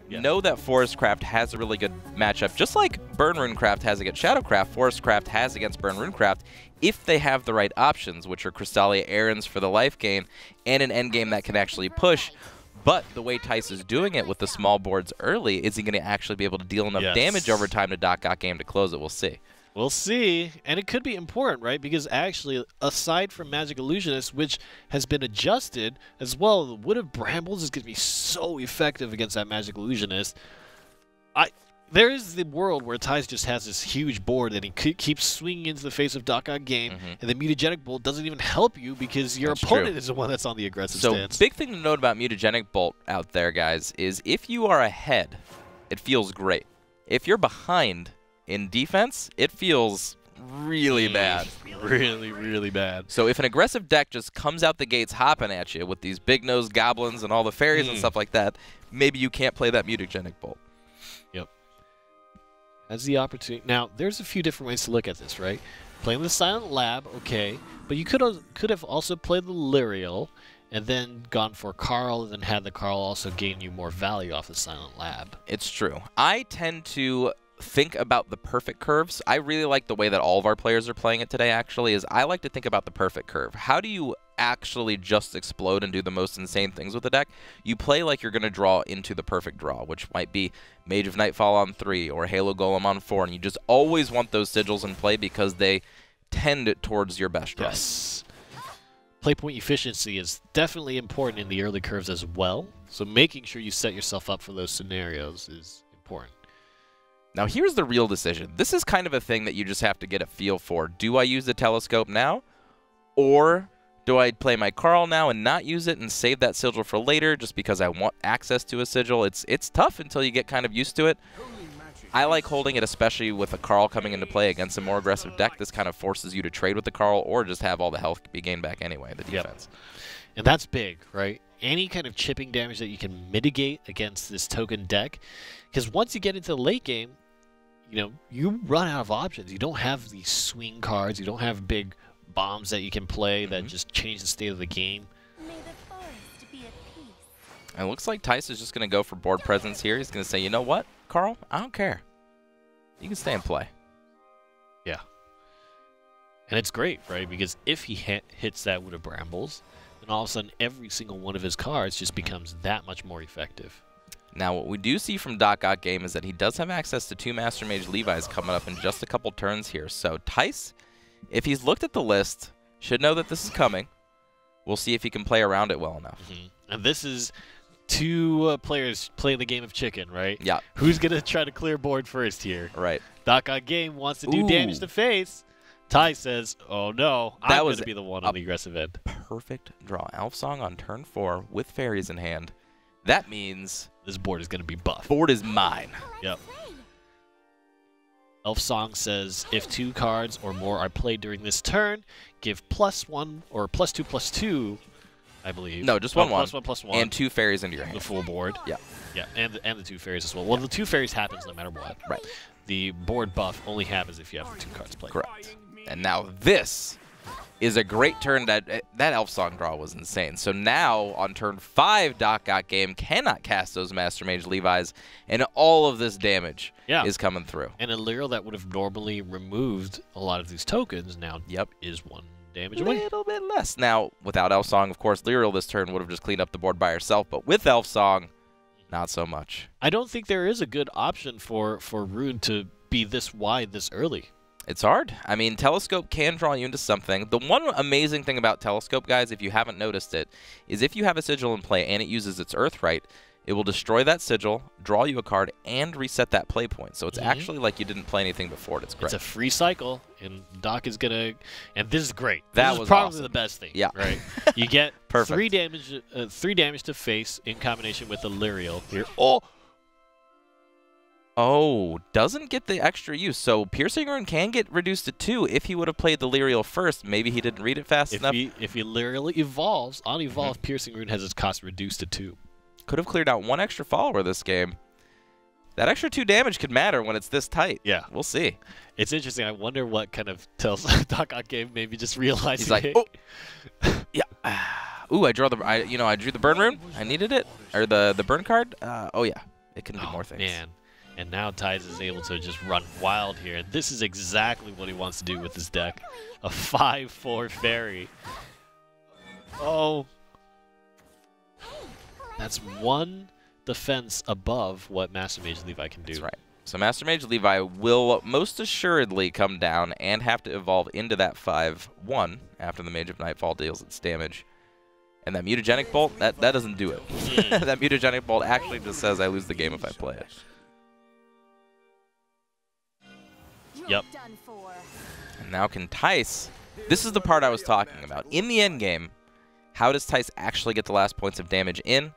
Yeah. know that Forestcraft has a really good matchup, just like Burn Runecraft has against Shadowcraft, Forestcraft has against Burn Runecraft, if they have the right options, which are Crystallia Errands for the life gain, and an endgame that can actually push. But the way Thijs is doing it with the small boards early, is he going to actually be able to deal enough damage over time to DocGotGame to close it? We'll see. We'll see. And it could be important, right? Because actually, aside from Magic Illusionist, which has been adjusted as well, the Wood of Brambles is going to be so effective against that Magic Illusionist. There is the world where Thijs just has this huge board and he keeps swinging into the face of DocGotGame, and the Mutagenic Bolt doesn't even help you because your opponent is the one that's on the aggressive stance. So, big thing to note about Mutagenic Bolt out there, guys, is if you are ahead, it feels great. If you're behind in defense, it feels really bad. Really, really bad. So if an aggressive deck just comes out the gates hopping at you with these big-nosed goblins and all the fairies and stuff like that, maybe you can't play that Mutagenic Bolt. Yep. That's the opportunity. Now, there's a few different ways to look at this, right? Playing the Silent Lab, okay, but you could have also played the Lyriel and then gone for Carl and then had the Carl also gain you more value off the Silent Lab. It's true. I tend to think about the perfect curves. I really like the way that all of our players are playing it today, actually, is I like to think about the perfect curve. How do you actually just explode and do the most insane things with the deck? You play like you're going to draw into the perfect draw, which might be Mage of Nightfall on 3 or Halo Golem on 4, and you just always want those sigils in play because they tend towards your best draw. Yes. Play point efficiency is definitely important in the early curves as well, so making sure you set yourself up for those scenarios is important. Now, here's the real decision. This is kind of a thing that you just have to get a feel for. Do I use the telescope now? Or do I play my Carl now and not use it and save that sigil for later just because I want access to a sigil? It's tough until you get kind of used to it. I like holding it, especially with a Carl coming into play against a more aggressive deck. This kind of forces you to trade with the Carl or just have all the health be gained back anyway, the defense. Yep. And that's big, right? Any kind of chipping damage that you can mitigate against this token deck. Because once you get into the late game, you know, you run out of options. You don't have these swing cards. You don't have big bombs that you can play that just change the state of the game. May the forest be at peace. And it looks like Thijs is just going to go for board presence here. He's going to say, you know what, Carl? I don't care. You can stay and play. Yeah. And it's great, right? Because if he hits that Wood of Brambles, then all of a sudden every single one of his cards just becomes that much more effective. Now, what we do see from DocGotGame is that he does have access to 2 Master Mage Levi's coming up in just a couple turns here. So Thijs, if he's looked at the list, should know that this is coming. We'll see if he can play around it well enough. And this is 2 players playing the game of chicken, right? Yeah. Who's going to try to clear board first here? Right. DocGotGame wants to do damage to face. Thijs says, oh no, I'm going to be the one on the aggressive end. Perfect draw. Elf Song on turn 4 with fairies in hand. That means this board is going to be buffed. Board is mine. Yep. Elf Song says, if 2 cards or more are played during this turn, give +1 or +2/+2, I believe. No, just 1/1. +1/+1. And 2 fairies into your hand. The full board. Yeah. Yeah, and the 2 fairies as well. Well, the 2 fairies happens no matter what. Right. The board buff only happens if you have the 2 cards played. Correct. And now this is a great turn. That Elf Song draw was insane. So now on turn 5, DocGotGame cannot cast those Master Mage Levi's, and all of this damage is coming through. And a Lyriel that would have normally removed a lot of these tokens now is 1 damage away. A little bit less. Now, without Elf Song, of course, Lyriel this turn would have just cleaned up the board by herself, but with Elf Song, not so much. I don't think there is a good option for Rune to be this wide this early. It's hard. I mean, Telescope can draw you into something. The one amazing thing about Telescope, guys, if you haven't noticed it, is if you have a sigil in play and it uses its Earthright, it will destroy that sigil, draw you a card, and reset that play point. So it's actually like you didn't play anything before. It's great. It's a free cycle, and Doc is going to... And this is great. That this was is probably awesome. the best thing. Yeah. Right? You get Perfect. 3 damage to face in combination with the Lyriel here. Oh, doesn't get the extra use. So Piercing Rune can get reduced to 2 if he would have played the Lyriel first. Maybe he didn't read it fast enough. If he Lyriel evolves, on evolve, Piercing Rune has its cost reduced to 2. Could have cleared out 1 extra follower this game. That extra 2 damage could matter when it's this tight. Yeah. We'll see. It's interesting. I wonder what kind of tells DocGotGame maybe just realized. He's like, oh, yeah. Ooh, I drew the burn rune. I needed it, or the burn card. Oh yeah. It can do more things. Man. And now Thijs is able to just run wild here. And this is exactly what he wants to do with this deck. A 5/4 fairy. Oh. That's one defense above what Master Mage Levi can do. That's right. So Master Mage Levi will most assuredly come down and have to evolve into that 5/1 after the Mage of Nightfall deals its damage. And that Mutagenic Bolt, that doesn't do it. That Mutagenic Bolt actually just says I lose the game if I play it. Yep. And now can Thijs, this is the part I was talking about. In the end game, how does Thijs actually get the last points of damage in?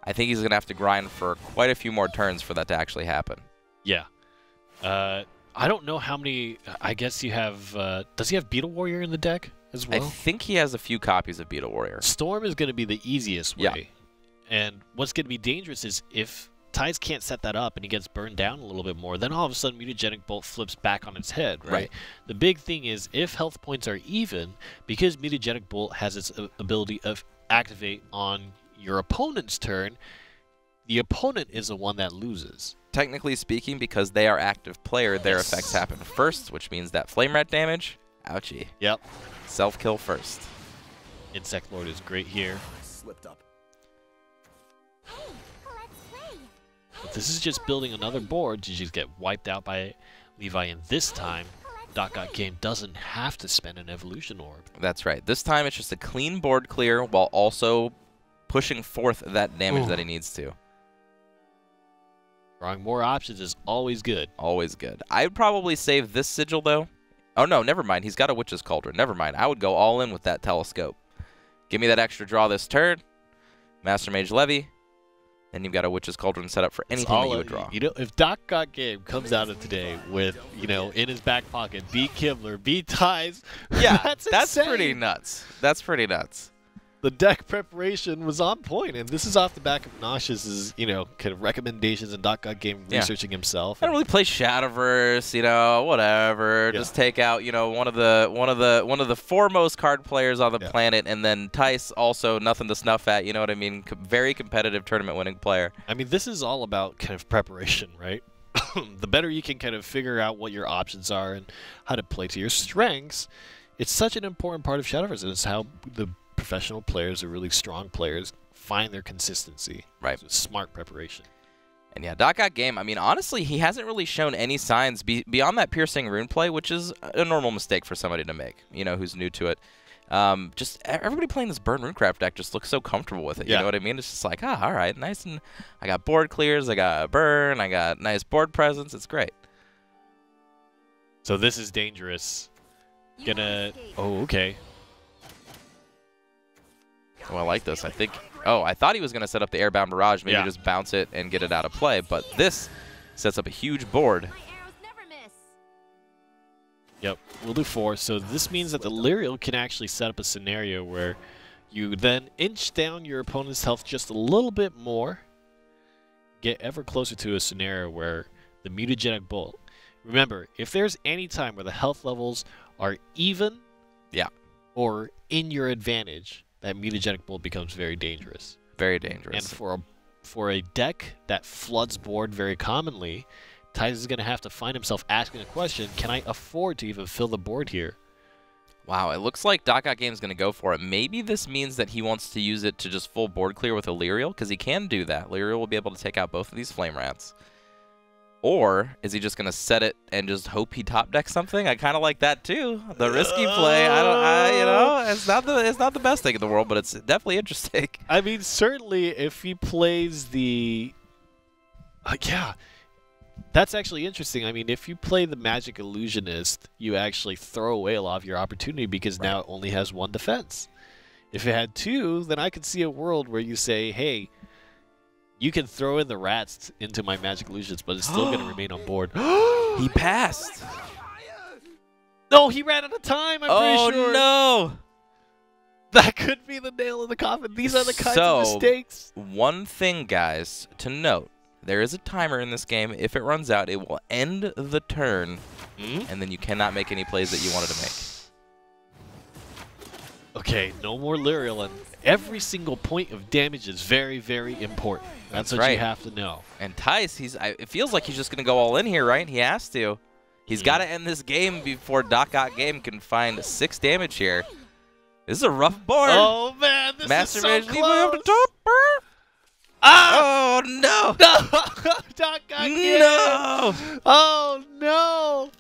I think he's going to have to grind for quite a few more turns for that to actually happen. Yeah. I don't know how many, I guess you have, does he have Beetle Warrior in the deck as well? I think he has a few copies of Beetle Warrior. Storm is going to be the easiest way. Yeah. And what's going to be dangerous is if Thijs can't set that up and he gets burned down a little bit more, then all of a sudden Mutagenic Bolt flips back on its head, right? The big thing is if health points are even, because Mutagenic Bolt has its ability of activate on your opponent's turn, the opponent is the one that loses. Technically speaking, because they are active player, their effects happen first, which means that Flame Rat damage, ouchie. Yep. Self-kill first. Insect Lord is great here. Slipped up. But this is just building another board to just get wiped out by Levi, and this time, DocGotGame doesn't have to spend an Evolution Orb. That's right. This time it's just a clean board clear while also pushing forth that damage that he needs to. Drawing more options is always good. Always good. I'd probably save this Sigil, though. Oh, no, never mind. He's got a Witch's Cauldron. Never mind. I would go all in with that Telescope. Give me that extra draw this turn. Master Mage Levy. Then you've got a Witch's Cauldron set up for anything that you would draw. You know, if DocGotGame comes out of today with, you know, in his back pocket, beat Kibler, beat Thijs, Yeah, that's pretty nuts. That's pretty nuts. The deck preparation was on point, and this is off the back of Noxious's, you know, kind of recommendations and DocGotGame researching himself. I don't really play Shadowverse, you know, whatever. Yeah. Just take out, you know, one of the foremost card players on the planet, and then Thijs also nothing to snuff at. You know what I mean? Very competitive tournament-winning player. I mean, this is all about kind of preparation, right? The better you can kind of figure out what your options are and how to play to your strengths, it's such an important part of Shadowverse, and it's how the professional players or really strong players find their consistency. Right. So smart preparation. And yeah, DocGotGame, I mean, honestly, he hasn't really shown any signs beyond that Piercing Rune play, which is a normal mistake for somebody to make, you know, who's new to it. Just everybody playing this Burn Runecraft deck just looks so comfortable with it. You know what I mean? It's just like, all right, nice. And I got board clears, I got a burn, I got nice board presence. It's great. So this is dangerous. Gonna... Oh, okay. Oh, I like this. I think... Oh, I thought he was going to set up the Airbound Barrage, maybe just bounce it and get it out of play. But this sets up a huge board. Yep, we'll do 4. So this means that the Lyriel can actually set up a scenario where you then inch down your opponent's health just a little bit more, get ever closer to a scenario where the Mutagenic Bolt... Remember, if there's any time where the health levels are even or in your advantage, that Mutagenic Bolt becomes very dangerous. Very dangerous. And for a deck that floods board very commonly, Thijs is going to have to find himself asking the question, can I afford to even fill the board here? Wow, it looks like DocGotGame's going to go for it. Maybe this means that he wants to use it to just full board clear with a Lyriel, because he can do that. Lyriel will be able to take out both of these Flame Rats. Or is he just going to set it and just hope he top decks something? I kind of like that too. The risky play. You know, it's not the best thing in the world, but it's definitely interesting. I mean, certainly if he plays the yeah. That's actually interesting. I mean, if you play the Magic Illusionist, you actually throw away a lot of your opportunity because now it only has 1 defense. If it had 2, then I could see a world where you say, hey, you can throw in the rats into my Magic Illusions, but it's still going to remain on board. He passed. No, he ran out of time, I'm pretty sure. Oh, no. That could be the nail in the coffin. These are the kinds of mistakes. One thing, guys, to note. There is a timer in this game. If it runs out, it will end the turn, and then you cannot make any plays that you wanted to make. Okay, no more Lirilan. Every single point of damage is very, very important. That's what right. you have to know. And Thijs, it feels like he's just going to go all in here, right? He has to. He's got to end this game before DocGotGame can find 6 damage here. This is a rough board. Oh, man, this Master is so Mage close. leaving up the top. Ah! Oh, no. No! DocGotGame! No! Oh, no!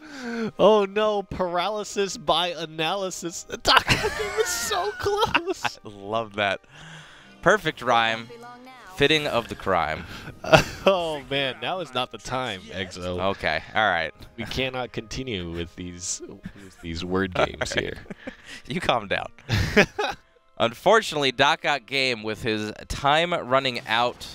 Oh, no. Paralysis by analysis. DocGotGame is so close. I love that. Perfect rhyme. Be long now. Fitting of the crime. Oh, man. Now is not the time, Exo. Okay. All right. We cannot continue with these word games here. You calm down. Unfortunately, DocGotGame, with his time running out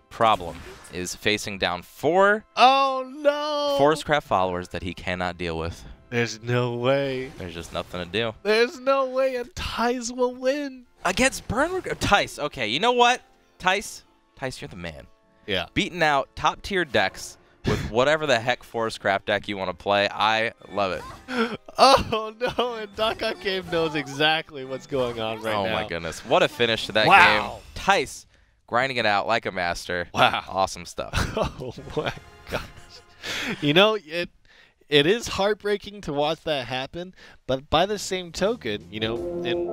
problem, is facing down 4 Oh, no! Forestcraft followers that he cannot deal with. There's no way. There's just nothing to do. There's no way a Thijs will win. Against Burnwork... Thijs. Okay, you know what? Thijs, you're the man. Yeah. Beating out top-tier decks with whatever the heck Forestcraft deck you want to play. I love it. Oh, no, and DocGotGame knows exactly what's going on right now. Oh, my goodness. What a finish to that Wow. game. Thijs grinding it out like a master. Wow. Awesome stuff. Oh, my gosh. You know, it is heartbreaking to watch that happen, but by the same token, you know, and